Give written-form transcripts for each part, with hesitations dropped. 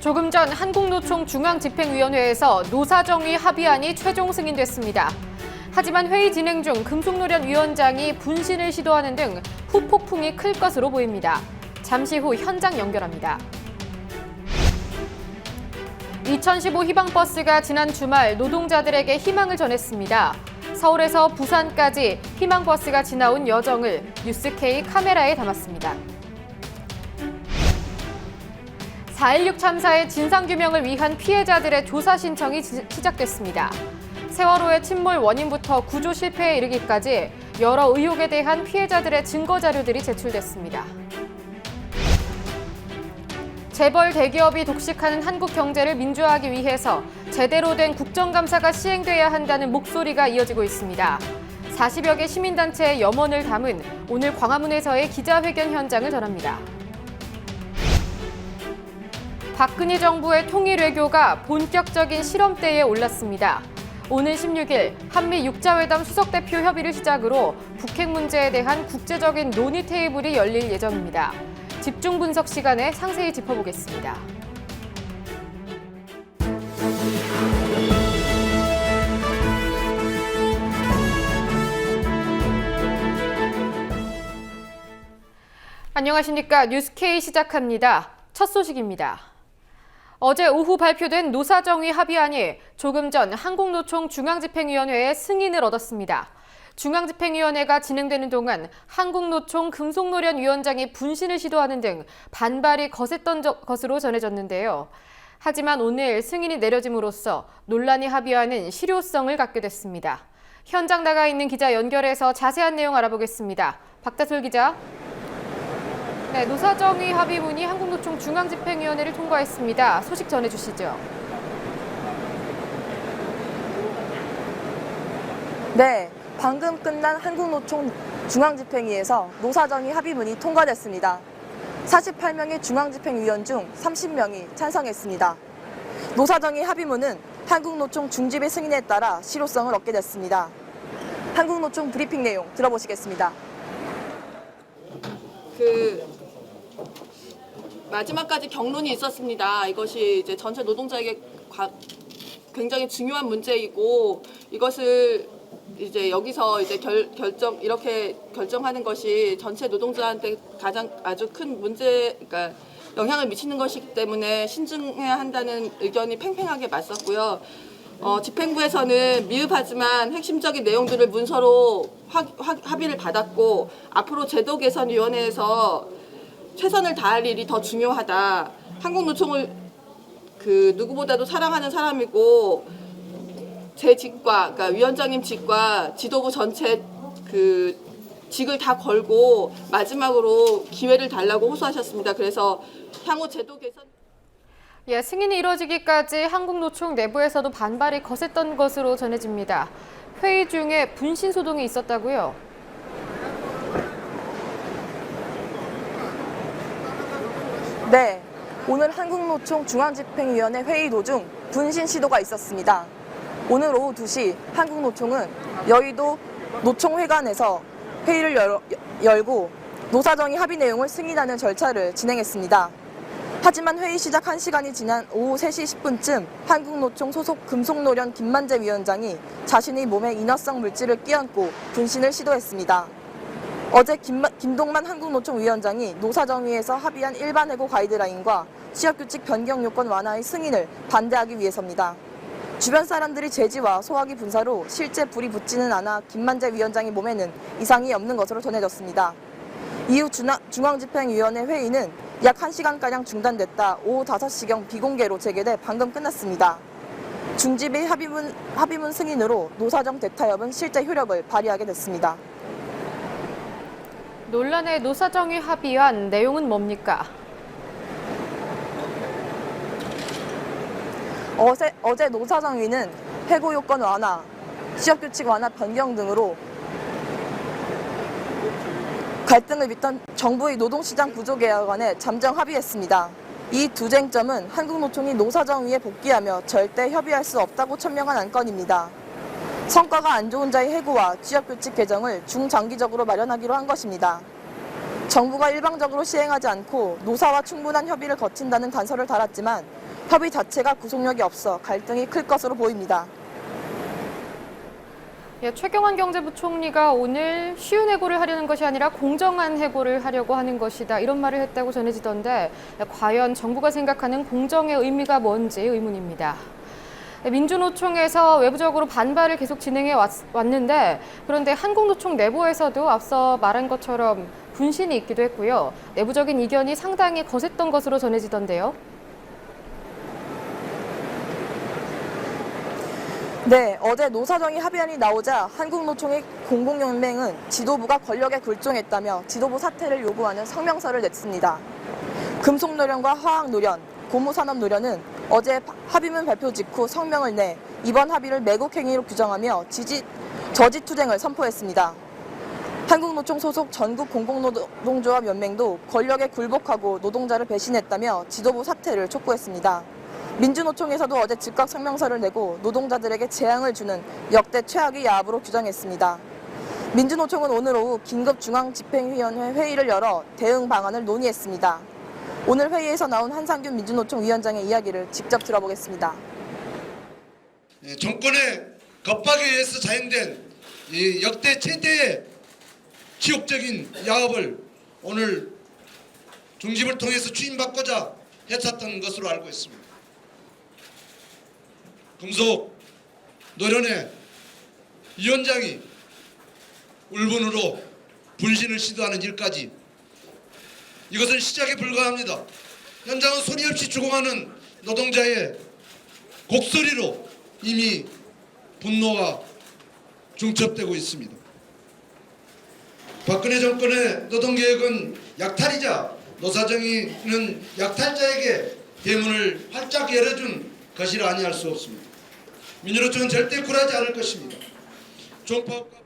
조금 전 한국노총 중앙집행위원회에서 노사정의 합의안이 최종 승인됐습니다. 하지만 회의 진행 중 금속노련 위원장이 분신을 시도하는 등 후폭풍이 클 것으로 보입니다. 잠시 후 현장 연결합니다. 2015 희망버스가 지난 주말 노동자들에게 희망을 전했습니다. 서울에서 부산까지 희망버스가 지나온 여정을 뉴스K 카메라에 담았습니다. 4.16 참사의 진상규명을 위한 피해자들의 조사 신청이 시작됐습니다. 세월호의 침몰 원인부터 구조 실패에 이르기까지 여러 의혹에 대한 피해자들의 증거 자료들이 제출됐습니다. 재벌 대기업이 독식하는 한국 경제를 민주화하기 위해서 제대로 된 국정감사가 시행돼야 한다는 목소리가 이어지고 있습니다. 40여 개 시민단체의 염원을 담은 오늘 광화문에서의 기자회견 현장을 전합니다. 박근혜 정부의 통일 외교가 본격적인 실험대에 올랐습니다. 오는 16일 한미 육자회담 수석대표 협의를 시작으로 북핵 문제에 대한 국제적인 논의 테이블이 열릴 예정입니다. 집중 분석 시간에 상세히 짚어보겠습니다. 안녕하십니까. 뉴스K 시작합니다. 첫 소식입니다. 어제 오후 발표된 노사정의 합의안이 조금 전 한국노총 중앙집행위원회의 승인을 얻었습니다. 중앙집행위원회가 진행되는 동안 한국노총 금속노련 위원장이 분신을 시도하는 등 반발이 거셌던 것으로 전해졌는데요. 하지만 오늘 승인이 내려짐으로써 논란이 합의안은 실효성을 갖게 됐습니다. 현장 나가 있는 기자 연결해서 자세한 내용 알아보겠습니다. 박다솔 기자. 네, 노사정의 합의문이 한국노총 중앙집행위원회를 통과했습니다. 소식 전해주시죠. 네, 방금 끝난 한국노총 중앙집행위에서 노사정의 합의문이 통과됐습니다. 48명의 중앙집행위원 중 30명이 찬성했습니다. 노사정의 합의문은 한국노총 중집의 승인에 따라 실효성을 얻게 됐습니다. 한국노총 브리핑 내용 들어보시겠습니다. 마지막까지 경론이 있었습니다. 이것이 이제 전체 노동자에게 굉장히 중요한 문제이고 이것을 이제 여기서 이제 이렇게 결정하는 것이 전체 노동자한테 가장 아주 큰 그러니까 영향을 미치는 것이기 때문에 신중해야 한다는 의견이 팽팽하게 맞섰고요. 집행부에서는 미흡하지만 핵심적인 내용들을 문서로 합의를 받았고 앞으로 제도개선위원회에서 최선을 다할 일이 더 중요하다. 한국노총을 누구보다도 사랑하는 사람이고 제 직과 그러니까 위원장님 직과 지도부 전체 직을 다 걸고 마지막으로 기회를 달라고 호소하셨습니다. 그래서 향후 제도 개선 승인이 이뤄지기까지 한국노총 내부에서도 반발이 거셌던 것으로 전해집니다. 회의 중에 분신 소동이 있었다고요? 네, 오늘 한국노총 중앙집행위원회 회의 도중 분신 시도가 있었습니다. 오늘 오후 2시 한국노총은 여의도 노총회관에서 회의를 열고 노사정의 합의 내용을 승인하는 절차를 진행했습니다. 하지만 회의 시작 1시간이 지난 오후 3시 10분쯤 한국노총 소속 금속노련 김만재 위원장이 자신의 몸에 인화성 물질을 끼얹고 분신을 시도했습니다. 어제 김동만 한국노총 위원장이 노사정의에서 합의한 일반해고 가이드라인과 취업규칙 변경 요건 완화의 승인을 반대하기 위해서입니다. 주변 사람들이 제지와 소화기 분사로 실제 불이 붙지는 않아 김만재 위원장의 몸에는 이상이 없는 것으로 전해졌습니다. 이후 중앙집행위원회 회의는 약 1시간가량 중단됐다 오후 5시경 비공개로 재개돼 방금 끝났습니다. 중집의 합의문 승인으로 노사정 대타협은 실제 효력을 발휘하게 됐습니다. 논란의 노사정의 합의안 내용은 뭡니까? 어제 노사정의는 해고 요건 완화, 취업규칙 완화 변경 등으로 갈등을 빚던 정부의 노동시장 구조 개혁안에 잠정 합의했습니다. 이 두 쟁점은 한국노총이 노사정의에 복귀하며 절대 협의할 수 없다고 천명한 안건입니다. 성과가 안 좋은 자의 해고와 취업규칙 개정을 중장기적으로 마련하기로 한 것입니다. 정부가 일방적으로 시행하지 않고 노사와 충분한 협의를 거친다는 단서를 달았지만 협의 자체가 구속력이 없어 갈등이 클 것으로 보입니다. 예, 최경환 경제부총리가 오늘 쉬운 해고를 하려는 것이 아니라 공정한 해고를 하려고 하는 것이다, 이런 말을 했다고 전해지던데 과연 정부가 생각하는 공정의 의미가 뭔지 의문입니다. 민주노총에서 외부적으로 반발을 계속 진행해 왔는데, 그런데 한국노총 내부에서도 앞서 말한 것처럼 분신이 있기도 했고요. 내부적인 이견이 상당히 거셌던 것으로 전해지던데요. 네, 어제 노사정의 합의안이 나오자 한국노총의 공공연맹은 지도부가 권력에 굴종했다며 지도부 사퇴를 요구하는 성명서를 냈습니다. 금속노련과 화학노련, 고무산업노련은 어제 합의문 발표 직후 성명을 내 이번 합의를 매국행위로 규정하며 저지투쟁을 선포했습니다. 한국노총 소속 전국 공공노동조합 연맹도 권력에 굴복하고 노동자를 배신했다며 지도부 사퇴를 촉구했습니다. 민주노총에서도 어제 즉각 성명서를 내고 노동자들에게 재앙을 주는 역대 최악의 야합으로 규정했습니다. 민주노총은 오늘 오후 긴급중앙집행위원회 회의를 열어 대응 방안을 논의했습니다. 오늘 회의에서 나온 한상균 민주노총 위원장의 이야기를 직접 들어보겠습니다. 정권의 겁박에 의해서 자행된 이 역대 최대의 치욕적인 야합을 오늘 중심을 통해서 추진받고자 했었던 것으로 알고 있습니다. 금속 노련의 위원장이 울분으로 분신을 시도하는 일까지, 이것은 시작에 불과합니다. 현장은 소리 없이 죽어가는 노동자의 곡소리로 이미 분노가 중첩되고 있습니다. 박근혜 정권의 노동개혁은 약탈이자 노사정의는 약탈자에게 대문을 활짝 열어준 것이라 아니할 수 없습니다. 민주노총은 절대 굴하지 않을 것입니다. 종파업과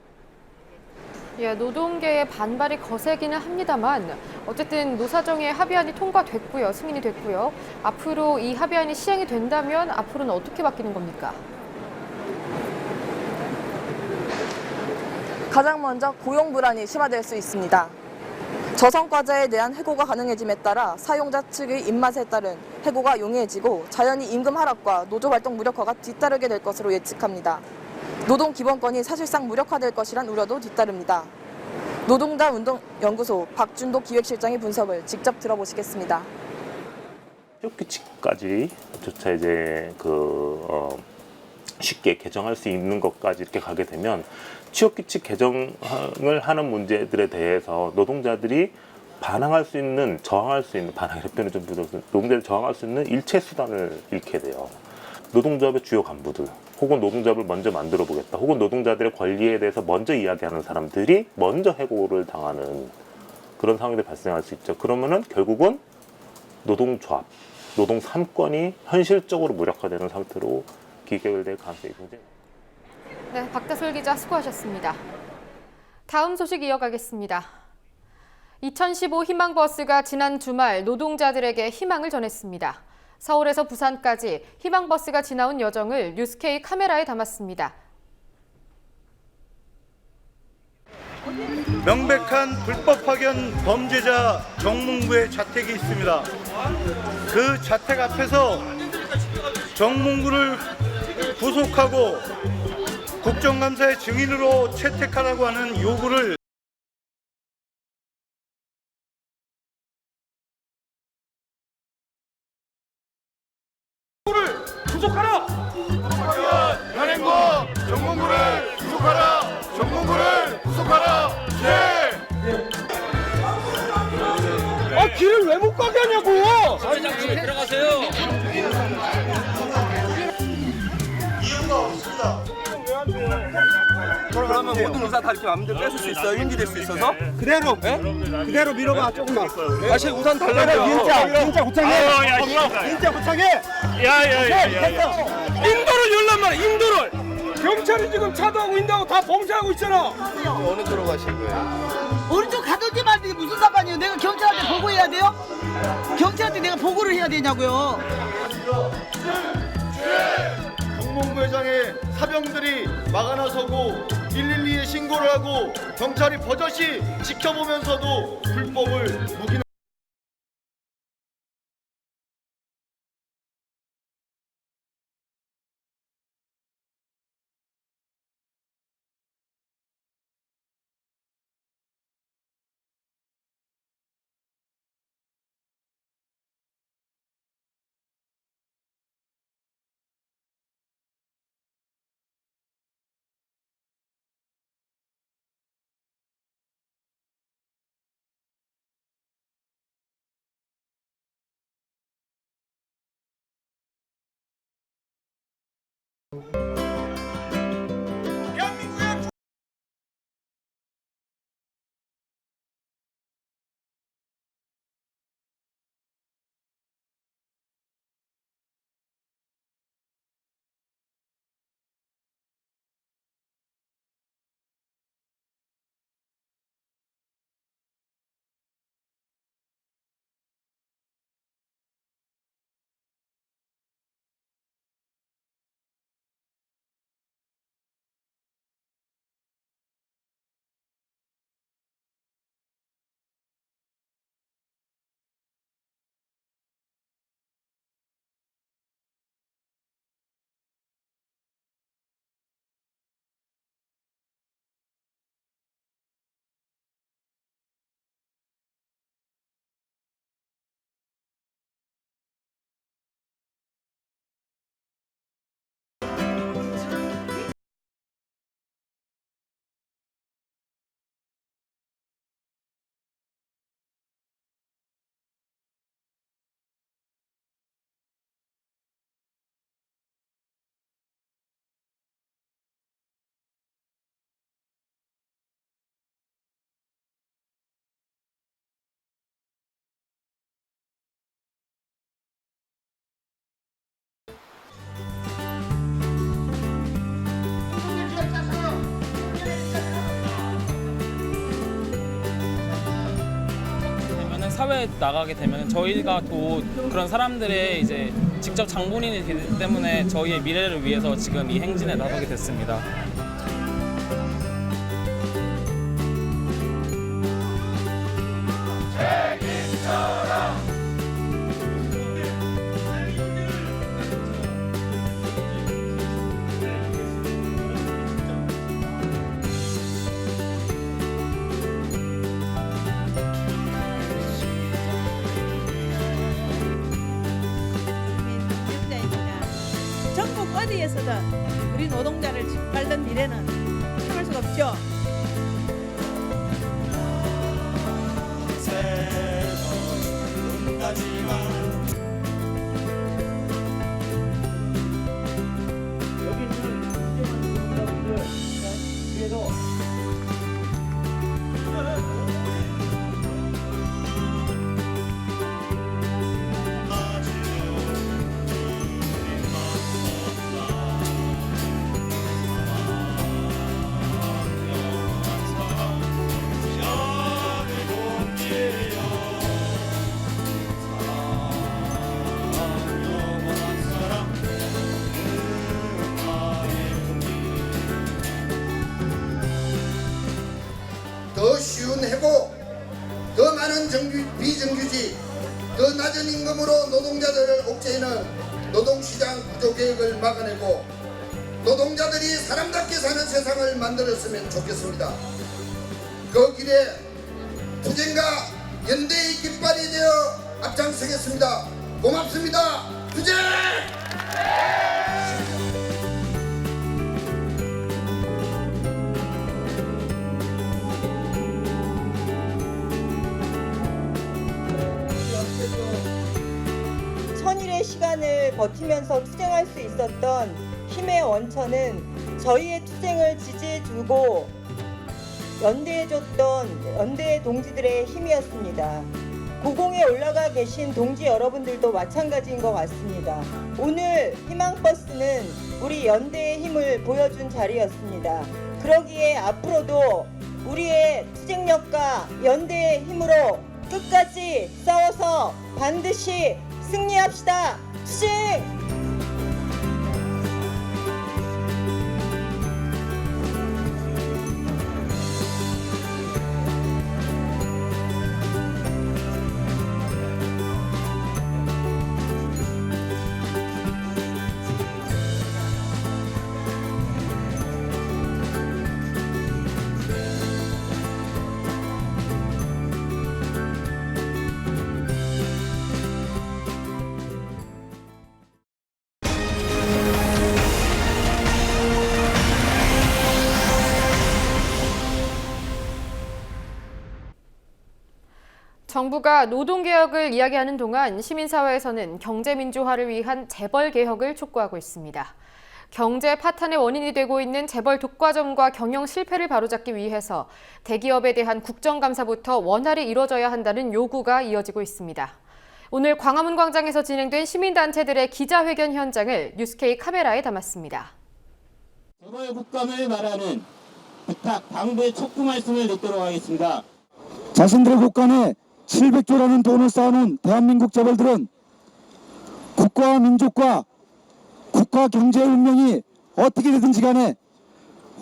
예, 노동계의 반발이 거세기는 합니다만 어쨌든 노사정의 합의안이 통과됐고요, 승인이 됐고요. 앞으로 이 합의안이 시행이 된다면 앞으로는 어떻게 바뀌는 겁니까? 가장 먼저 고용 불안이 심화될 수 있습니다. 저성과자에 대한 해고가 가능해짐에 따라 사용자 측의 입맛에 따른 해고가 용이해지고 자연히 임금 하락과 노조활동 무력화가 뒤따르게 될 것으로 예측합니다. 노동기본권이 사실상 무력화될 것이란 우려도 뒤따릅니다. 노동자 운동연구소 박준도 기획실장의 분석을 직접 들어보시겠습니다. 취업규칙까지 조차 이제 쉽게 개정할 수 있는 것까지 이렇게 가게 되면 취업규칙 개정을 하는 문제들에 대해서 노동자들이 반항할 수 있는, 저항할 수 있는, 반항이라는 표현을 좀 부족해서 노동자들이 저항할 수 있는 일체 수단을 잃게 돼요. 노동조합의 주요 간부들, 혹은 노동조합을 먼저 만들어 보겠다, 혹은 노동자들의 권리에 대해서 먼저 이야기하는 사람들이 먼저 해고를 당하는 그런 상황이 발생할 수 있죠. 그러면은 결국은 노동조합, 노동 3권이 현실적으로 무력화되는 상태로 기결될 가능성이 굉장히 많습니다. 네, 박다솔 기자 수고하셨습니다. 다음 소식 이어가겠습니다. 2015 희망버스가 지난 주말 노동자들에게 희망을 전했습니다. 서울에서 부산까지 희망버스가 지나온 여정을 뉴스K 카메라에 담았습니다. 명백한 불법 파견 범죄자 정몽구의 자택이 있습니다. 그 자택 앞에서 정몽구를 구속하고 국정감사의 증인으로 채택하라고 하는 요구를 구속하라! 현행범 정몽구를 구속하라! 정몽구를 구속하라! 네! 길을 왜 못 가게 하냐고! 사회장님 들어가세요. 이유가 없습니다. 그러면 모든 의사 다 이렇게 마음대로 뺏을 수 있어요? 인지될 수 있어서? 그대로! 그대로 밀어봐 조금만. 다시 우산 달라고. 진짜 구창해! 진짜 구창해! 야야야야! 인도를 열란 말이야, 인도를! 경찰이 지금 차도하고 인도하고 다 봉쇄하고 있잖아! 어느 쪽으로 가실 거예요? 어느 쪽 가든지 말든지 무슨 상관이에요? 내가 경찰한테 보고해야 돼요? 경찰한테 내가 보고를 해야 되냐고요? 정몽구 회장의 사병들이 막아나서고 112에 신고를 하고 경찰이 버젓이 지켜보면서도 불법을 묵인 사회에 나가게 되면 저희가 또 그런 사람들의 이제 직접 장본인이 되기 때문에 저희의 미래를 위해서 지금 이 행진에 나서게 됐습니다. 전국 어디에서든 우리 노동자를 짓밟는 미래는 참을 수가 없죠. 더 쉬운 해고, 더 많은 비정규직, 더 낮은 임금으로 노동자들을 옥죄이는 노동시장 구조개혁을 막아내고 노동자들이 사람답게 사는 세상을 만들었으면 좋겠습니다. 그 길에 투쟁과 연대의 깃발이 되어 앞장서겠습니다. 고맙습니다. 투쟁! 천일의 시간을 버티면서 투쟁할 수 있었던 힘의 원천은 저희의 투쟁을 지지해주고 연대해줬던 연대 동지들의 힘이었습니다. 고공에 올라가 계신 동지 여러분들도 마찬가지인 것 같습니다. 오늘 희망버스는 우리 연대의 힘을 보여준 자리였습니다. 그러기에 앞으로도 우리의 투쟁력과 연대의 힘으로 끝까지 싸워서 반드시 승리합시다. 투쟁! 정부가 노동개혁을 이야기하는 동안 시민사회에서는 경제민주화를 위한 재벌개혁을 촉구하고 있습니다. 경제 파탄의 원인이 되고 있는 재벌 독과점과 경영 실패를 바로잡기 위해서 대기업에 대한 국정감사부터 원활히 이뤄져야 한다는 요구가 이어지고 있습니다. 오늘 광화문 광장에서 진행된 시민단체들의 기자회견 현장을 뉴스K 카메라에 담았습니다. 재벌 국감을 말하는 부탁, 당부의 촉구 말씀을 듣도록 하겠습니다. 자신들의 국간에 700조라는 돈을 쌓아놓은 대한민국 재벌들은 국가와 민족과 국가 경제의 운명이 어떻게 되든지 간에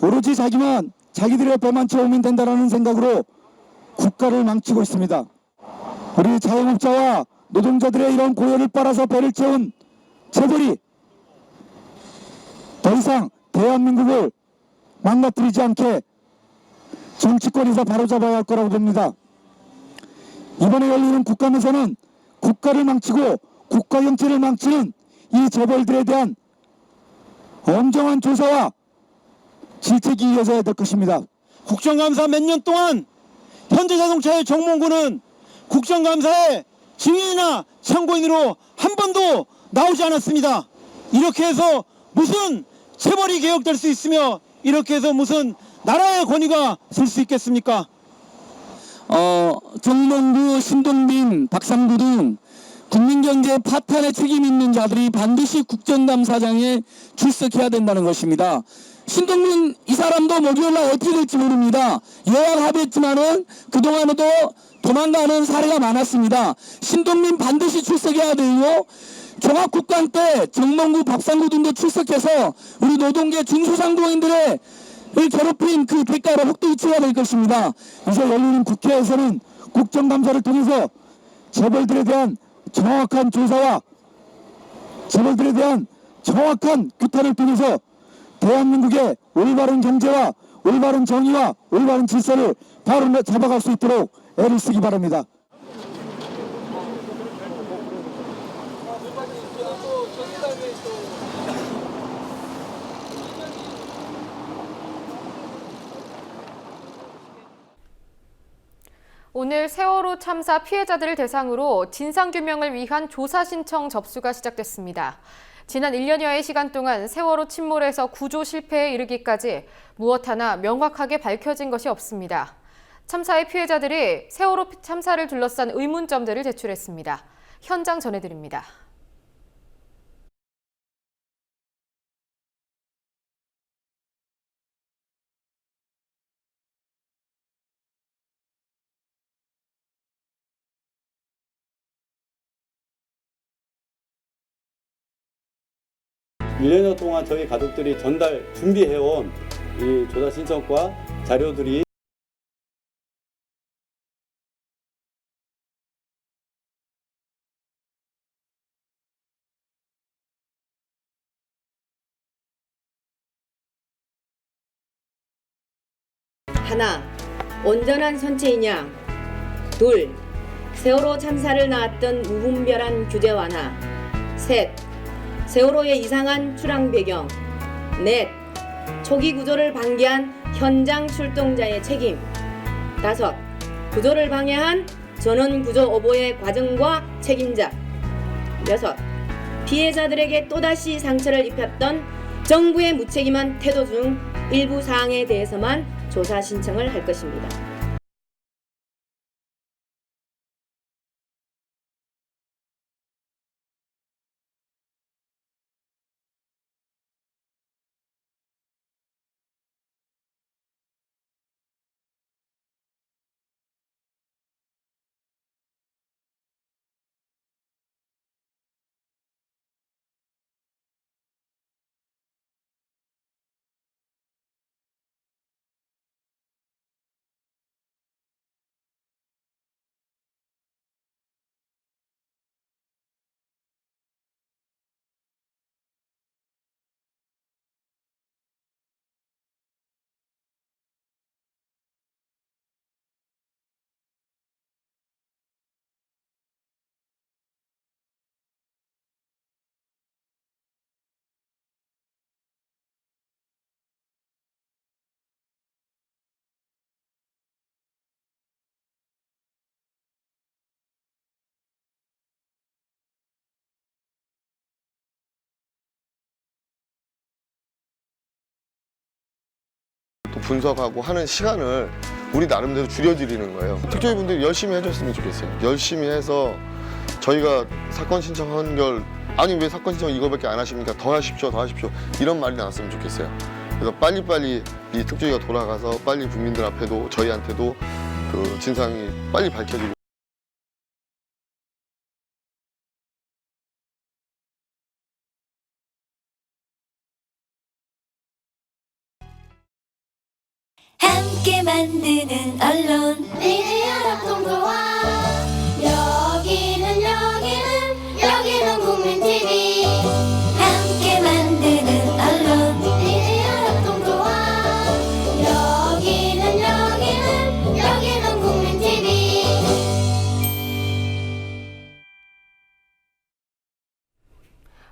오로지 자기들의 배만 채우면 된다는 생각으로 국가를 망치고 있습니다. 우리 자영업자와 노동자들의 이런 고열을 빨아서 배를 채운 재벌이 더 이상 대한민국을 망가뜨리지 않게 정치권에서 바로잡아야 할 거라고 봅니다. 이번에 열리는 국감에서는 국가를 망치고 국가 경제를 망치는 이 재벌들에 대한 엄정한 조사와 질책이 이어져야 될 것입니다. 국정감사 몇 년 동안 현대자동차의 정몽구는 국정감사에 증인이나 참고인으로 한 번도 나오지 않았습니다. 이렇게 해서 무슨 재벌이 개혁될 수 있으며 이렇게 해서 무슨 나라의 권위가 쓸 수 있겠습니까? 정몽구, 신동빈, 박상구 등 국민경제 파탄에 책임 있는 자들이 반드시 국정감사장에 출석해야 된다는 것입니다. 신동빈 이 사람도 목요일날 어떻게 될지 모릅니다. 여야 합의했지만은 그동안에도 도망가는 사례가 많았습니다. 신동빈 반드시 출석해야 되고 종합국감 때 정몽구, 박상구 등도 출석해서 우리 노동계 중소상공인들의 괴롭힌 그 대가를 혹독히 치러야 될 것입니다. 이제 열리는 국회에서는 국정감사를 통해서 재벌들에 대한 정확한 조사와 재벌들에 대한 정확한 규탄을 통해서 대한민국의 올바른 경제와 올바른 정의와 올바른 질서를 바로 잡아갈 수 있도록 애를 쓰기 바랍니다. 오늘 세월호 참사 피해자들을 대상으로 진상규명을 위한 조사 신청 접수가 시작됐습니다. 지난 1년여의 시간 동안 세월호 침몰에서 구조 실패에 이르기까지 무엇 하나 명확하게 밝혀진 것이 없습니다. 참사의 피해자들이 세월호 참사를 둘러싼 의문점들을 제출했습니다. 현장 전해드립니다. 일 년여 동안 저희 가족들이 전달 준비해온 이 조사 신청과 자료들이 하나, 온전한 선체이냐. 둘, 세월호 참사를 낳았던 무분별한 규제 완화. 셋, 세월호의 이상한 출항 배경. 넷, 초기 구조를 방기한 현장 출동자의 책임. 다섯, 구조를 방해한 전원 구조 오보의 과정과 책임자. 여섯, 피해자들에게 또다시 상처를 입혔던 정부의 무책임한 태도 중 일부 사항에 대해서만 조사 신청을 할 것입니다. 또 분석하고 하는 시간을 우리 나름대로 줄여드리는 거예요. 특조위분들이 열심히 해줬으면 좋겠어요. 열심히 해서 저희가 사건 신청 한결 아니 왜 사건 신청 이거밖에 안 하십니까? 더 하십시오, 더 하십시오. 이런 말이 나왔으면 좋겠어요. 그래서 빨리빨리 이 특조위가 돌아가서 빨리 국민들 앞에도 저희한테도 그 진상이 빨리 밝혀지고 함께 만드는 언론 미디어 동도와 여기는 국민TV 함께 만드는 언론 미디어 동도와 여기는 국민TV.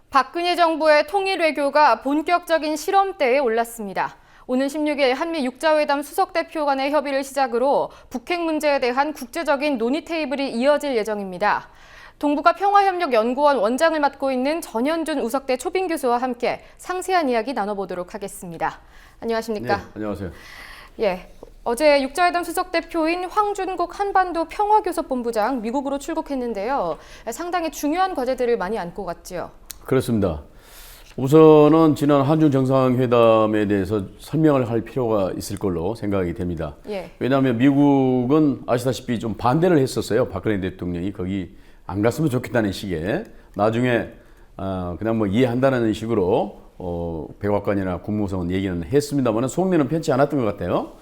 박근혜 정부의 통일 외교가 본격적인 시험대에 올랐습니다. 오는 16일 한미 육자회담 수석대표 간의 협의를 시작으로 북핵 문제에 대한 국제적인 논의 테이블이 이어질 예정입니다. 동북아 평화협력연구원 원장을 맡고 있는 전현준 우석대 초빙 교수와 함께 상세한 이야기 나눠보도록 하겠습니다. 안녕하십니까? 네, 안녕하세요. 예, 어제 육자회담 수석대표인 황준국 한반도 평화교섭본부장 미국으로 출국했는데요. 상당히 중요한 과제들을 많이 안고 갔지요. 그렇습니다. 우선은 지난 한중 정상회담에 대해서 설명을 할 필요가 있을 걸로 생각이 됩니다. 예. 왜냐하면 미국은 아시다시피 좀 반대를 했었어요. 박근혜 대통령이 거기 안 갔으면 좋겠다는 식의 나중에 그냥 뭐 이해한다는 식으로 백악관이나 국무성은 얘기는 했습니다만 속내는 편치 않았던 것 같아요.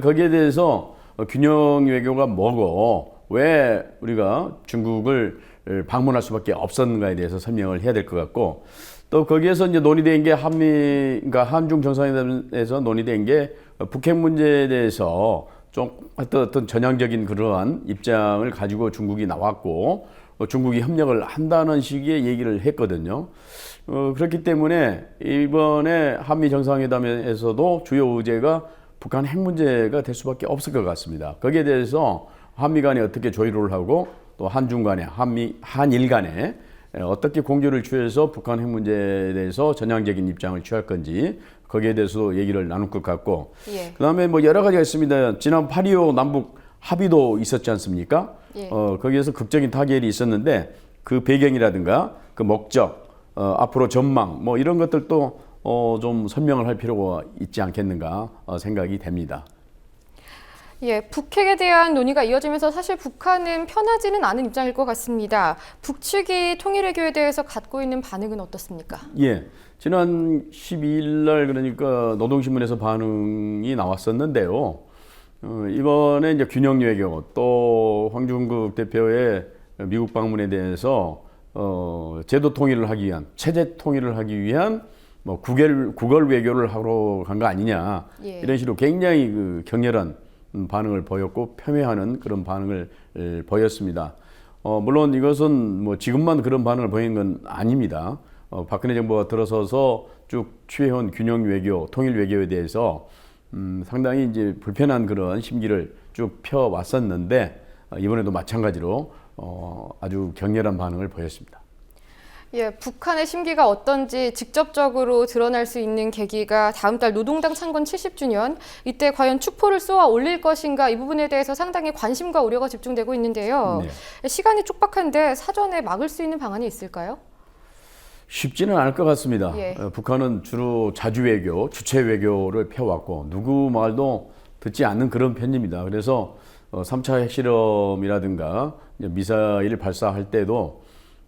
거기에 대해서 균형 외교가 뭐고 왜 우리가 중국을 방문할 수밖에 없었는가에 대해서 설명을 해야 될 것 같고 또 거기에서 이제 논의된 게 그러니까 한중 정상회담에서 논의된 게 북핵 문제에 대해서 좀 어떤 전향적인 그러한 입장을 가지고 중국이 나왔고 중국이 협력을 한다는 식의 얘기를 했거든요. 그렇기 때문에 이번에 한미 정상회담에서도 주요 의제가 북한 핵 문제가 될 수밖에 없을 것 같습니다. 거기에 대해서 한미 간에 어떻게 조율을 하고 또 한중 간에 한일 간에 어떻게 공조를 취해서 북한 핵 문제에 대해서 전향적인 입장을 취할 건지 거기에 대해서도 얘기를 나눌 것 같고 예. 그다음에 뭐 여러 가지가 있습니다. 지난 8.25 남북 합의도 있었지 않습니까? 예. 거기에서 극적인 타결이 있었는데 그 배경이라든가 그 목적, 앞으로 전망 뭐 이런 것들도 좀 설명을 할 필요가 있지 않겠는가 생각이 됩니다. 예, 북핵에 대한 논의가 이어지면서 사실 북한은 편하지는 않은 입장일 것 같습니다. 북측이 통일 외교에 대해서 갖고 있는 반응은 어떻습니까? 예, 지난 12일 날 그러니까 노동신문에서 반응이 나왔었는데요. 이번에 이제 균형 외교 또 황준국 대표의 미국 방문에 대해서 제도 통일을 하기 위한 체제 통일을 하기 위한 뭐 국월 외교를 하러 간 거 아니냐 예. 이런 식으로 굉장히 그 격렬한 반응을 보였고 폄훼하는 그런 반응을 보였습니다. 물론 이것은 뭐 지금만 그런 반응을 보이는 건 아닙니다. 박근혜 정부가 들어서서 쭉 취해온 균형 외교, 통일 외교에 대해서 상당히 이제 불편한 그런 심기를 쭉 펴왔었는데 이번에도 마찬가지로 아주 격렬한 반응을 보였습니다. 예, 북한의 심기가 어떤지 직접적으로 드러날 수 있는 계기가 다음 달 노동당 창건 70주년, 이때 과연 축포를 쏘아 올릴 것인가 이 부분에 대해서 상당히 관심과 우려가 집중되고 있는데요. 네. 시간이 촉박한데 사전에 막을 수 있는 방안이 있을까요? 쉽지는 않을 것 같습니다. 예. 북한은 주로 자주 외교, 주체 외교를 펴왔고 누구 말도 듣지 않는 그런 편입니다. 그래서 3차 핵실험이라든가 미사일 발사할 때도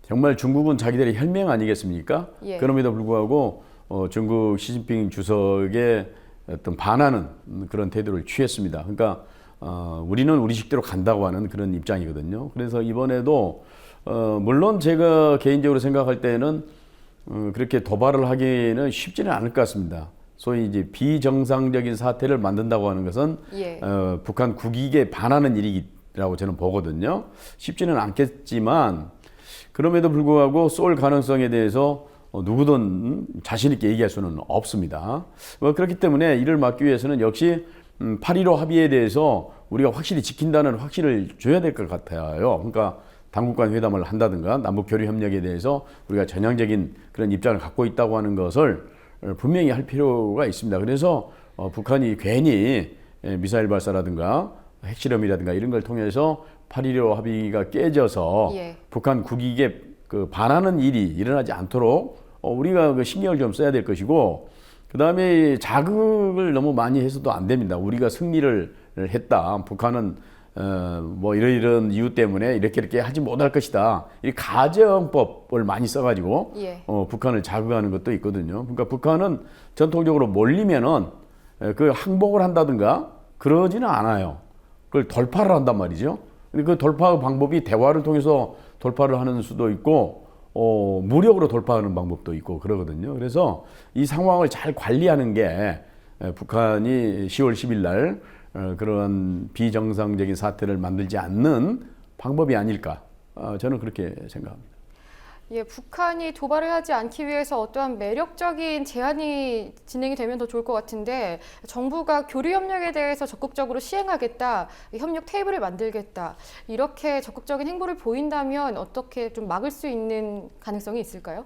정말 중국은 자기들의 혈맹 아니겠습니까? 예. 그럼에도 불구하고 중국 시진핑 주석에 어떤 반하는 그런 태도를 취했습니다. 그러니까 우리는 우리식대로 간다고 하는 그런 입장이거든요. 그래서 이번에도 물론 제가 개인적으로 생각할 때는 그렇게 도발을 하기는 쉽지는 않을 것 같습니다. 소위 이제 비정상적인 사태를 만든다고 하는 것은 예. 북한 국익에 반하는 일이라고 저는 보거든요. 쉽지는 않겠지만 그럼에도 불구하고 쏠 가능성에 대해서 누구든 자신 있게 얘기할 수는 없습니다. 그렇기 때문에 이를 막기 위해서는 역시 8.15 합의에 대해서 우리가 확실히 지킨다는 확신을 줘야 될 것 같아요. 그러니까 당국 간 회담을 한다든가 남북 교류 협력에 대해서 우리가 전향적인 그런 입장을 갖고 있다고 하는 것을 분명히 할 필요가 있습니다. 그래서 북한이 괜히 미사일 발사라든가 핵실험이라든가 이런 걸 통해서 8.15 합의가 깨져서 예. 북한 국익에 그 반하는 일이 일어나지 않도록 우리가 그 신경을 좀 써야 될 것이고, 그 다음에 자극을 너무 많이 해서도 안 됩니다. 우리가 승리를 했다. 북한은 뭐 이런 이유 때문에 이렇게 하지 못할 것이다. 이 가정법을 많이 써가지고 예. 북한을 자극하는 것도 있거든요. 그러니까 북한은 전통적으로 몰리면은 그 항복을 한다든가 그러지는 않아요. 그걸 돌파를 한단 말이죠. 근데 그 돌파 방법이 대화를 통해서 돌파를 하는 수도 있고, 무력으로 돌파하는 방법도 있고 그러거든요. 그래서 이 상황을 잘 관리하는 게 북한이 10월 10일 날 그러한 비정상적인 사태를 만들지 않는 방법이 아닐까, 저는 그렇게 생각합니다. 예, 북한이 도발을 하지 않기 위해서 어떠한 매력적인 제안이 진행이 되면 더 좋을 것 같은데, 정부가 교류 협력에 대해서 적극적으로 시행하겠다, 협력 테이블을 만들겠다, 이렇게 적극적인 행보를 보인다면 어떻게 좀 막을 수 있는 가능성이 있을까요?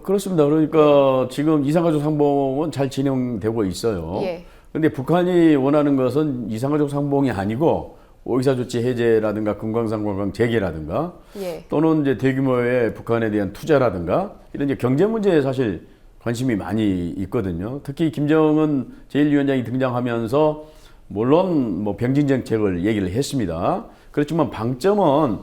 그렇습니다. 그러니까 지금 이산가족 상봉은 잘 진행되고 있어요. 예. 근데 북한이 원하는 것은 이산가족 상봉이 아니고 오이사조치 해제라든가 금강산 관광 재개라든가 예. 또는 이제 대규모의 북한에 대한 투자라든가 이런 이제 경제 문제에 사실 관심이 많이 있거든요. 특히 김정은 제1위원장이 등장하면서 물론 뭐 병진 정책을 얘기를 했습니다. 그렇지만 방점은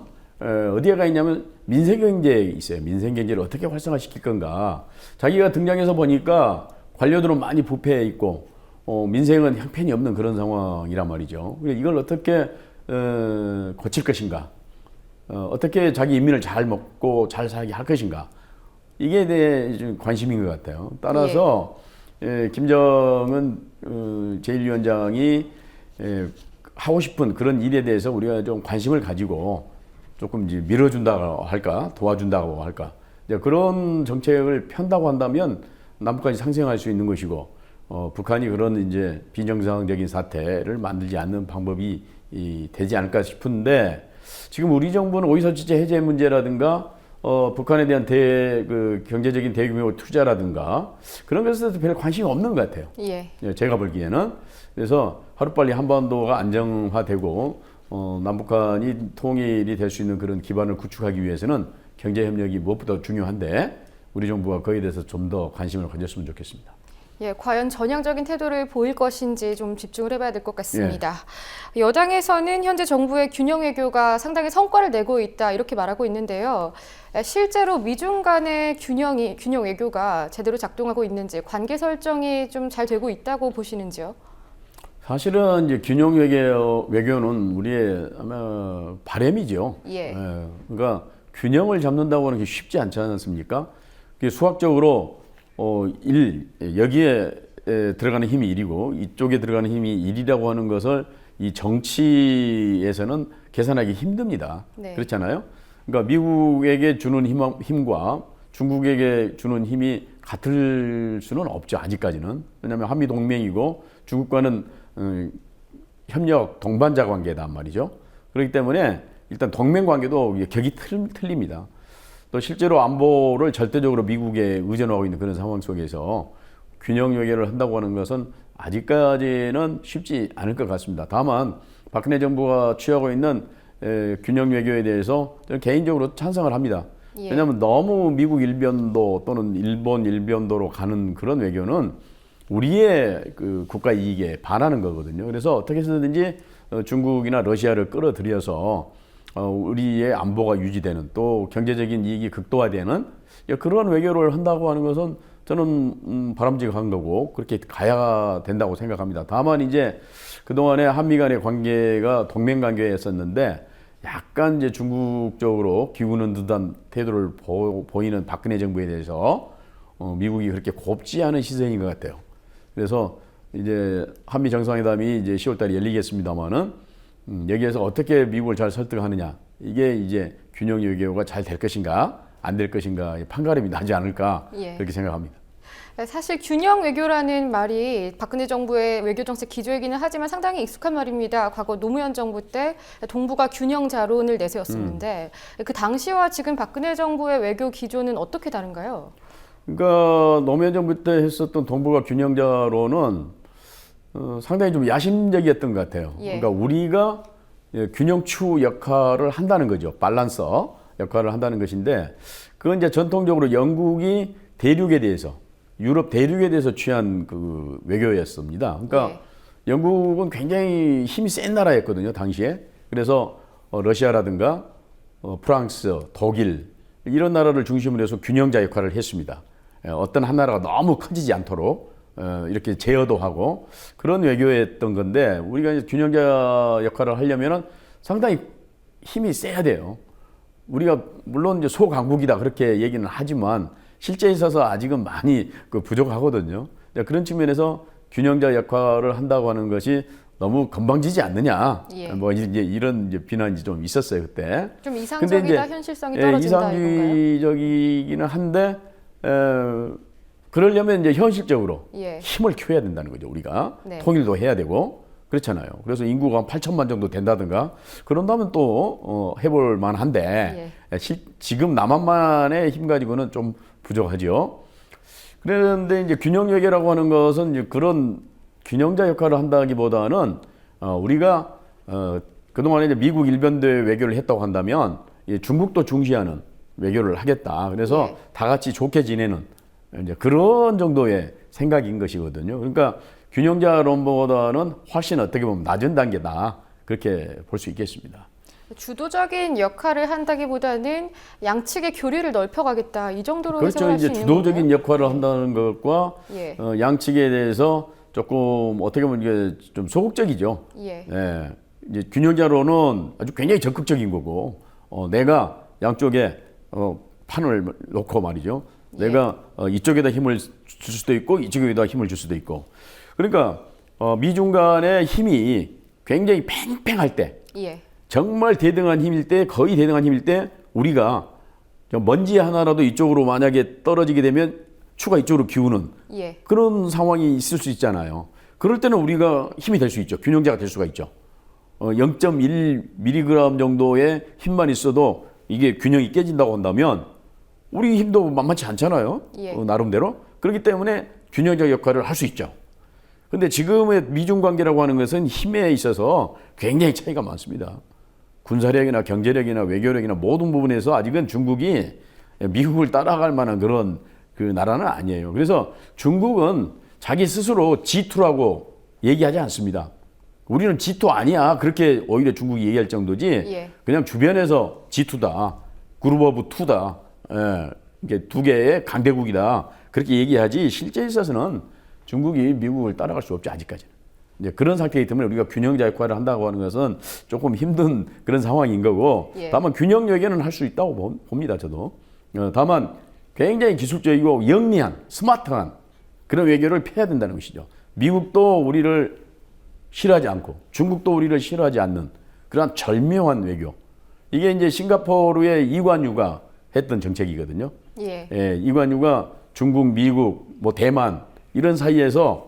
어디에 가 있냐면 민생 경제에 있어요. 민생 경제를 어떻게 활성화시킬 건가. 자기가 등장해서 보니까 관료들은 많이 부패해 있고 민생은 형편이 없는 그런 상황이란 말이죠. 이걸 어떻게 고칠 것인가, 어떻게 자기 인민을 잘 먹고 잘 살게 할 것인가, 이게 대해 좀 관심인 것 같아요. 따라서 김정은 제1위원장이 하고 싶은 그런 일에 대해서 우리가 좀 관심을 가지고 조금 이제 밀어준다고 할까, 도와준다고 할까, 그런 정책을 편다고 한다면 남북까지 상생할 수 있는 것이고, 북한이 그런 이제 비정상적인 사태를 만들지 않는 방법이 되지 않을까 싶은데, 지금 우리 정부는 오이사조치 해제 문제라든가 북한에 대한 경제적인 대규모 투자라든가 그런 것에서 별 관심이 없는 것 같아요. 예. 제가 보기에는. 그래서 하루빨리 한반도가 안정화되고 남북한이 통일이 될 수 있는 그런 기반을 구축하기 위해서는 경제협력이 무엇보다 중요한데, 우리 정부가 거기에 대해서 좀 더 관심을 가졌으면 좋겠습니다. 예, 과연 전향적인 태도를 보일 것인지 좀 집중을 해봐야 될 것 같습니다. 예. 여당에서는 현재 정부의 균형 외교가 상당히 성과를 내고 있다, 이렇게 말하고 있는데요. 실제로 미중 간의 균형 외교가 제대로 작동하고 있는지, 관계 설정이 좀 잘 되고 있다고 보시는지요? 사실은 이제 균형 외교는 우리의 아마 바람이죠. 예. 그러니까 균형을 잡는다고 하는 게 쉽지 않지 않습니까? 그게 수학적으로 여기에 들어가는 힘이 1이고 이쪽에 들어가는 힘이 1이라고 하는 것을 이 정치에서는 계산하기 힘듭니다. 네. 그렇잖아요. 그러니까 미국에게 주는 힘과 중국에게 주는 힘이 같을 수는 없죠, 아직까지는. 왜냐하면 한미 동맹이고 중국과는 협력 동반자 관계단 말이죠. 그렇기 때문에 일단 동맹 관계도 격이 틀립니다. 또 실제로 안보를 절대적으로 미국에 의존하고 있는 그런 상황 속에서 균형 외교를 한다고 하는 것은 아직까지는 쉽지 않을 것 같습니다. 다만 박근혜 정부가 취하고 있는 균형 외교에 대해서 저는 개인적으로 찬성을 합니다. 예. 왜냐하면 너무 미국 일변도 또는 일본 일변도로 가는 그런 외교는 우리의 그 국가 이익에 반하는 거거든요. 그래서 어떻게 해서든지 중국이나 러시아를 끌어들여서 우리의 안보가 유지되는, 또 경제적인 이익이 극도화되는 그런 외교를 한다고 하는 것은 저는 바람직한 거고 그렇게 가야 된다고 생각합니다. 다만 이제 그동안에 한미 간의 관계가 동맹 관계였었는데 약간 이제 중국 쪽으로 기우는 듯한 태도를 보이는 박근혜 정부에 대해서 미국이 그렇게 곱지 않은 시선인 것 같아요. 그래서 이제 한미 정상회담이 이제 10월달에 열리겠습니다만은 여기에서 어떻게 미국을 잘 설득하느냐, 이게 이제 균형 외교가 잘 될 것인가 안 될 것인가 판가름이 나지 않을까, 예. 그렇게 생각합니다. 사실 균형 외교라는 말이 박근혜 정부의 외교 정책 기조이기는 하지만 상당히 익숙한 말입니다. 과거 노무현 정부 때 동북아 균형 자론을 내세웠었는데 그 당시와 지금 박근혜 정부의 외교 기조는 어떻게 다른가요? 그러니까 노무현 정부 때 했었던 동북아 균형 자론은 상당히 좀 야심적이었던 것 같아요. 예. 그러니까 우리가 균형추 역할을 한다는 거죠. 밸런서 역할을 한다는 것인데 그건 이제 전통적으로 영국이 대륙에 대해서 유럽 대륙에 대해서 취한 그 외교였습니다. 그러니까 영국은 굉장히 힘이 센 나라였거든요, 당시에. 그래서 러시아라든가 프랑스, 독일 이런 나라를 중심으로 해서 균형자 역할을 했습니다. 어떤 한 나라가 너무 커지지 않도록 이렇게 제어도 하고 그런 외교였던 건데 우리가 이제 균형자 역할을 하려면은 상당히 힘이 세야 돼요. 우리가 물론 이제 소강국이다 그렇게 얘기는 하지만 실제에 있어서 아직은 많이 부족하거든요. 그런 측면에서 균형자 역할을 한다고 하는 것이 너무 건방지지 않느냐. 예. 뭐 이제 이런 이제 비난이 좀 있었어요 그때. 좀 이상적이다, 현실성이 떨어진다 이건가요? 이상주의적이기는 한데 그러려면 이제 현실적으로 예. 힘을 키워야 된다는 거죠 우리가. 네. 통일도 해야 되고 그렇잖아요. 그래서 인구가 한 8천만 정도 된다든가 그런다면 또 해볼 만한데 지금 남한만의 힘 가지고는 좀 부족하죠. 그런데 이제 균형 외교라고 하는 것은 이제 그런 균형자 역할을 한다기보다는 우리가 그동안에 이제 미국 일변도 외교를 했다고 한다면 중국도 중시하는 외교를 하겠다. 그래서 다 같이 좋게 지내는 이제 그런 정도의 생각인 것이거든요. 그러니까 균형자론보다는 훨씬 어떻게 보면 낮은 단계다. 그렇게 볼 수 있겠습니다. 주도적인 역할을 한다기보다는 양측의 교류를 넓혀가겠다 이 정도로 그렇죠. 해석할 수 이제 있는 주도적인 건가요? 역할을 한다는 것과 예. 양측에 대해서 조금 어떻게 보면 이게 좀 소극적이죠. 예. 예. 이제 균형자로는 아주 굉장히 적극적인 거고 내가 양쪽에 판을 놓고 말이죠. 내가 이쪽에다 힘을 줄 수도 있고 이쪽에다 힘을 줄 수도 있고. 그러니까 미중 간의 힘이 굉장히 팽팽할 때 예. 정말 대등한 힘일 때 거의 대등한 힘일 때 우리가 먼지 하나라도 이쪽으로 만약에 떨어지게 되면 추가 이쪽으로 기우는 예. 그런 상황이 있을 수 있잖아요. 그럴 때는 우리가 힘이 될 수 있죠. 균형자가 될 수가 있죠. 0.1mg 정도의 힘만 있어도 이게 균형이 깨진다고 한다면 우리 힘도 만만치 않잖아요. 예. 나름대로. 그렇기 때문에 균형적 역할을 할 수 있죠. 근데 지금의 미중 관계라고 하는 것은 힘에 있어서 굉장히 차이가 많습니다. 군사력이나 경제력이나 외교력이나 모든 부분에서 아직은 중국이 미국을 따라갈 만한 그런 그 나라는 아니에요. 그래서 중국은 자기 스스로 G2라고 얘기하지 않습니다. 우리는 G2 아니야. 그렇게 오히려 중국이 얘기할 정도지. 예. 그냥 주변에서 G2다. 그룹 오브 2다. 이게 두 개의 강대국이다. 그렇게 얘기하지 실제에 있어서는 중국이 미국을 따라갈 수 없죠. 아직까지는. 이제 그런 상태이기 때문에 우리가 균형자 역할을 한다고 하는 것은 조금 힘든 그런 상황인 거고 예. 다만 균형 외교는 할 수 있다고 봅니다. 저도. 다만 굉장히 기술적이고 영리한 스마트한 그런 외교를 펴야 된다는 것이죠. 미국도 우리를 싫어하지 않고 중국도 우리를 싫어하지 않는 그런 절묘한 외교. 이게 이제 싱가포르의 이관유가 했던 정책이거든요. 예. 이관유가 중국, 미국, 뭐 대만 이런 사이에서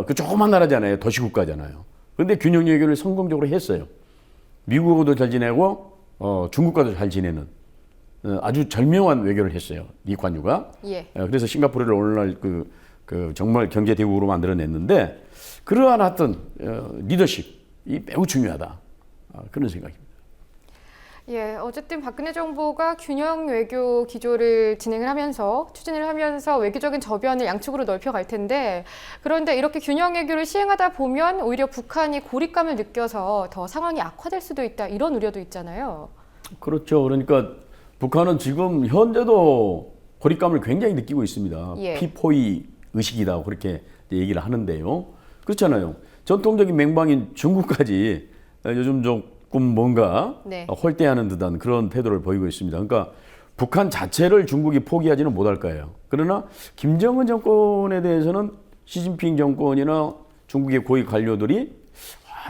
그 조그만 나라잖아요. 도시국가잖아요. 그런데 균형 외교를 성공적으로 했어요. 미국하고도 잘 지내고 중국과도 잘 지내는 아주 절묘한 외교를 했어요. 이관유가. 예. 그래서 싱가포르를 오늘날 그 정말 경제 대국으로 만들어냈는데 그러한 어떤 리더십이 매우 중요하다. 그런 생각입니다. 예, 어쨌든 박근혜 정부가 균형 외교 기조를 진행을 하면서 추진을 하면서 외교적인 저변을 양측으로 넓혀갈 텐데 그런데 이렇게 균형 외교를 시행하다 보면 오히려 북한이 고립감을 느껴서 더 상황이 악화될 수도 있다 이런 우려도 있잖아요. 그렇죠. 그러니까 북한은 지금 현재도 고립감을 굉장히 느끼고 있습니다. 예. 피포위 의식이다 그렇게 얘기를 하는데요. 그렇잖아요. 전통적인 맹방인 중국까지 요즘 조금 뭔가 네. 홀대하는 듯한 그런 태도를 보이고 있습니다. 그러니까 북한 자체를 중국이 포기하지는 못할 거예요. 그러나 김정은 정권에 대해서는 시진핑 정권이나 중국의 고위 관료들이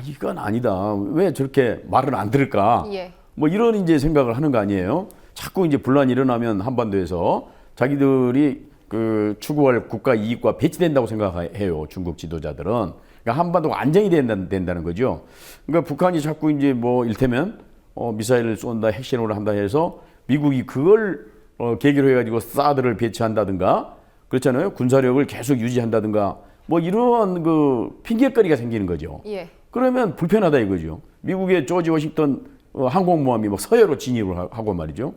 이건 아니다. 왜 저렇게 말을 안 들을까? 예. 뭐 이런 이제 생각을 하는 거 아니에요. 자꾸 이제 분란이 일어나면 한반도에서 자기들이 그 추구할 국가 이익과 배치된다고 생각해요. 중국 지도자들은. 그러니까 한반도가 안정이 된다는 거죠. 그러니까 북한이 자꾸 이제 뭐 일테면 미사일을 쏜다, 핵실험을 한다 해서 미국이 그걸 계기로 해가지고 사드를 배치한다든가 그렇잖아요. 군사력을 계속 유지한다든가 뭐 이런 그 핑계거리가 생기는 거죠. 예. 그러면 불편하다 이거죠. 미국의 조지 워싱턴 항공모함이 막 서해로 진입을 하고 말이죠.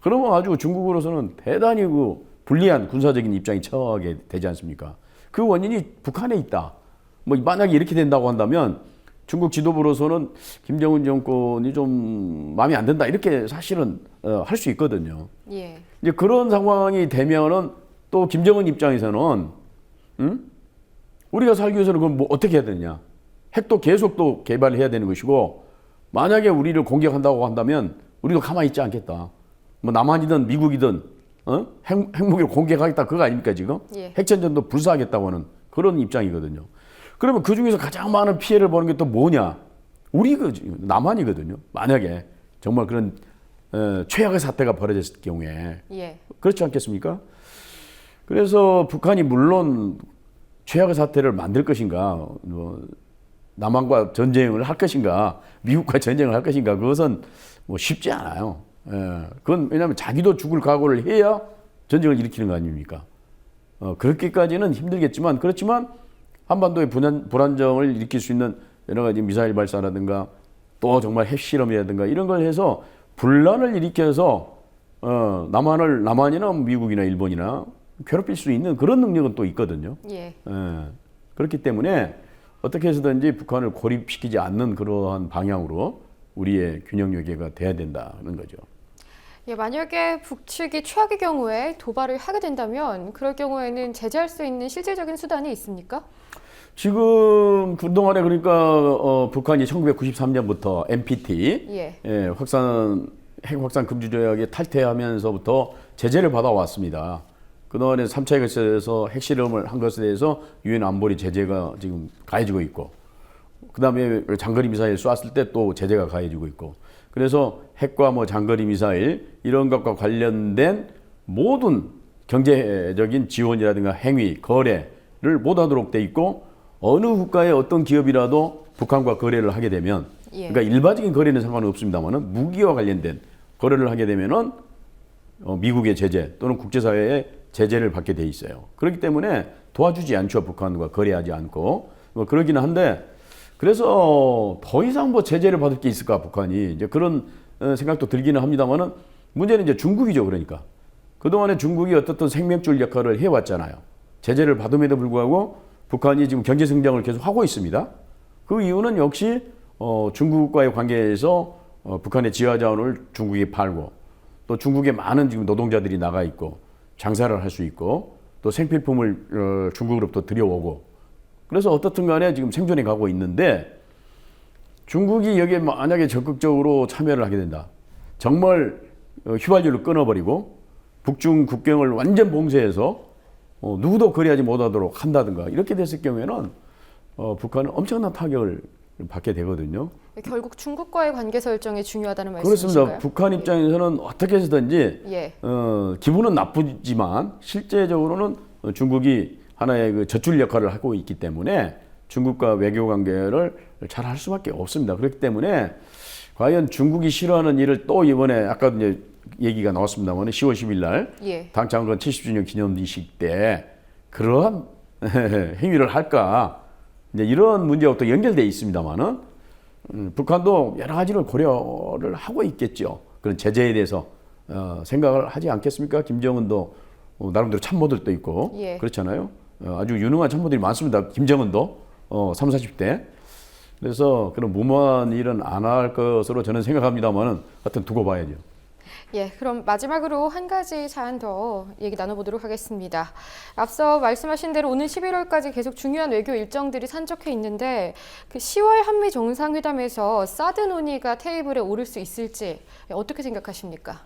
그러면 아주 중국으로서는 대단히 그 불리한 군사적인 입장에 처하게 되지 않습니까? 그 원인이 북한에 있다. 뭐 만약에 이렇게 된다고 한다면 중국 지도부로서는 김정은 정권이 좀 마음에 안 든다 이렇게 사실은 할 수 있거든요. 예. 이제 그런 상황이 되면은 또 김정은 입장에서는 우리가 살기 위해서는 그럼 뭐 어떻게 해야 되느냐? 핵도 계속 또 개발해야 되는 것이고 만약에 우리를 공격한다고 한다면 우리도 가만히 있지 않겠다. 뭐 남한이든 미국이든 핵무기를 공격하겠다 그거 아닙니까 지금? 예. 핵전쟁도 불사하겠다고 하는 그런 입장이거든요. 그러면 그 중에서 가장 많은 피해를 보는 게 또 뭐냐? 남한이거든요. 만약에 정말 그런 최악의 사태가 벌어졌을 경우에 예. 그렇지 않겠습니까? 그래서 북한이 물론 최악의 사태를 만들 것인가, 남한과 전쟁을 할 것인가, 미국과 전쟁을 할 것인가, 그것은 뭐 쉽지 않아요. 그건 왜냐하면 자기도 죽을 각오를 해야 전쟁을 일으키는 거 아닙니까? 그렇게까지는 힘들겠지만, 그렇지만 한반도의 불안정을 일으킬 수 있는 여러 가지 미사일 발사라든가 또 정말 핵실험이라든가 이런 걸 해서 분란을 일으켜서 남한이나 미국이나 일본이나 괴롭힐 수 있는 그런 능력은 또 있거든요. 예. 그렇기 때문에 어떻게 해서든지 북한을 고립시키지 않는 그러한 방향으로 우리의 균형 요계가 돼야 된다는 거죠. 예, 만약에 북측이 최악의 경우에 도발을 하게 된다면 그럴 경우에는 제재할 수 있는 실질적인 수단이 있습니까? 지금 그동안에 그러니까 북한이 1993년부터 NPT 예. 핵 확산 금지 조약에 탈퇴하면서부터 제재를 받아왔습니다. 그동안에 3차 핵실험에서 핵실험을 한 것에 대해서 유엔 안보리 제재가 지금 가해지고 있고, 그 다음에 장거리 미사일 쐈을 때 또 제재가 가해지고 있고, 그래서 핵과 뭐 장거리 미사일 이런 것과 관련된 모든 경제적인 지원이라든가 행위, 거래를 못하도록 돼 있고, 어느 국가의 어떤 기업이라도 북한과 거래를 하게 되면, 예. 그러니까 일반적인 거래는 상관은 없습니다만은 무기와 관련된 거래를 하게 되면은 미국의 제재 또는 국제사회의 제재를 받게 돼 있어요. 그렇기 때문에 도와주지 않죠. 북한과 거래하지 않고. 뭐 그러기는 한데, 그래서 더 이상 뭐 제재를 받을 게 있을까 북한이 이제 그런 생각도 들기는 합니다만은 문제는 이제 중국이죠. 그러니까 그동안에 중국이 어떻든 생명줄 역할을 해왔잖아요. 제재를 받음에도 불구하고 북한이 지금 경제 성장을 계속 하고 있습니다. 그 이유는 역시 중국과의 관계에서 북한의 지하 자원을 중국이 팔고, 또 중국에 많은 지금 노동자들이 나가 있고 장사를 할 수 있고, 또 생필품을 중국으로부터 들여오고, 그래서 어떻든 간에 지금 생존해 가고 있는데, 중국이 여기에 만약에 적극적으로 참여를 하게 된다. 정말 휘발유를 끊어버리고 북중 국경을 완전 봉쇄해서 누구도 거래하지 못하도록 한다든가 이렇게 됐을 경우에는 북한은 엄청난 타격을 받게 되거든요. 결국 중국과의 관계 설정이 중요하다는 말씀이신가요? 그렇습니다. 북한 입장에서는 어떻게 해서든지 예. 기분은 나쁘지만 실제적으로는 중국이 하나의 그 젖줄 역할을 하고 있기 때문에 중국과 외교 관계를 잘 할 수밖에 없습니다. 그렇기 때문에 과연 중국이 싫어하는 일을 또 이번에 아까 이제 얘기가 나왔습니다만 10월 10일 날 예. 당 창건 70주년 기념식 때 그러한 행위를 할까, 이제 이런 문제와 또 연결되어 있습니다만은 북한도 여러 가지를 고려를 하고 있겠죠. 그런 제재에 대해서 생각을 하지 않겠습니까? 김정은도 나름대로 참모들도 있고 예. 그렇잖아요. 아주 유능한 참모들이 많습니다. 김정은도 30, 40대. 그래서 그런 무모한 일은 안 할 것으로 저는 생각합니다만은 하여튼 두고 봐야죠. 예, 그럼 마지막으로 한 가지 사안 더 얘기 나눠보도록 하겠습니다. 앞서 말씀하신 대로 오는 11월까지 계속 중요한 외교 일정들이 산적해 있는데 그 10월 한미 정상회담에서 사드 논의가 테이블에 오를 수 있을지 어떻게 생각하십니까?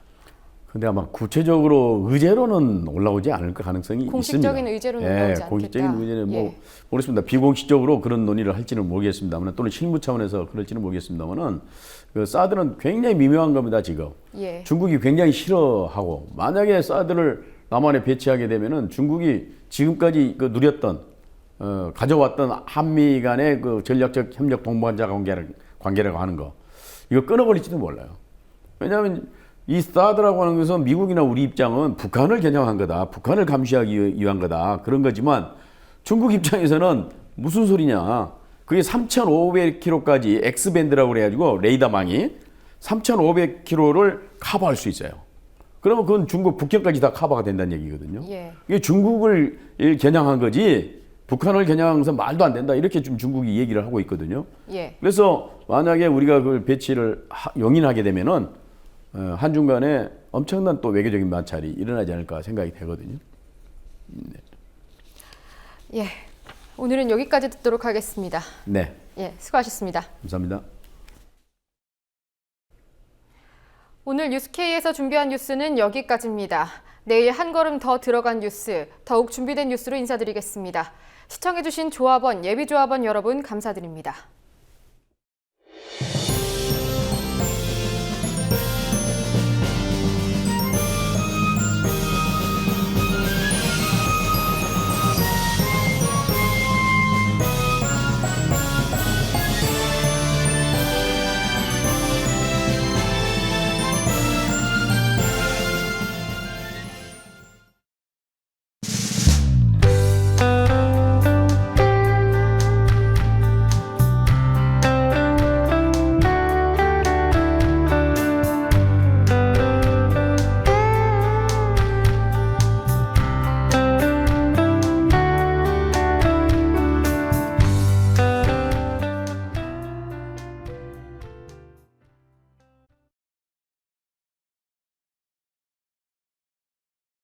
근데 아마 구체적으로 의제로는 올라오지 않을 가능성이 공식적인 있습니다. 의제로는 올라오지 않겠다. 공식적인 의제는 뭐 예. 모르겠습니다. 비공식적으로 그런 논의를 할지는 모르겠습니다만, 또는 실무 차원에서 그럴지는 모르겠습니다만은 그 사드는 굉장히 미묘한 겁니다. 지금 예. 중국이 굉장히 싫어하고, 만약에 사드를 남한에 배치하게 되면은 중국이 지금까지 그 누렸던 가져왔던 한미 간의 그 전략적 협력 동반자 관계라고 하는 거, 이거 끊어버릴지도 몰라요. 왜냐하면 이 사드라고 하는 것은 미국이나 우리 입장은 북한을 겨냥한 거다, 북한을 감시하기 위한 거다, 그런 거지만 중국 입장에서는 무슨 소리냐. 그게 3,500km까지 X밴드라고 그래가지고 레이더망이 3,500km를 커버할 수 있어요. 그러면 그건 중국 북경까지 다 커버가 된다는 얘기거든요. 예. 이게 중국을 겨냥한 거지 북한을 겨냥해서 말도 안 된다. 이렇게 좀 중국이 얘기를 하고 있거든요. 예. 그래서 만약에 우리가 그걸 배치를 용인하게 되면은 한중 간에 엄청난 또 외교적인 마찰이 일어나지 않을까 생각이 되거든요. 네. 예. 오늘은 여기까지 듣도록 하겠습니다. 네. 예, 수고하셨습니다. 감사합니다. 오늘 뉴스K에서 준비한 뉴스는 여기까지입니다. 내일 한 걸음 더 들어간 뉴스, 더욱 준비된 뉴스로 인사드리겠습니다. 시청해주신 조합원, 예비조합원 여러분 감사드립니다.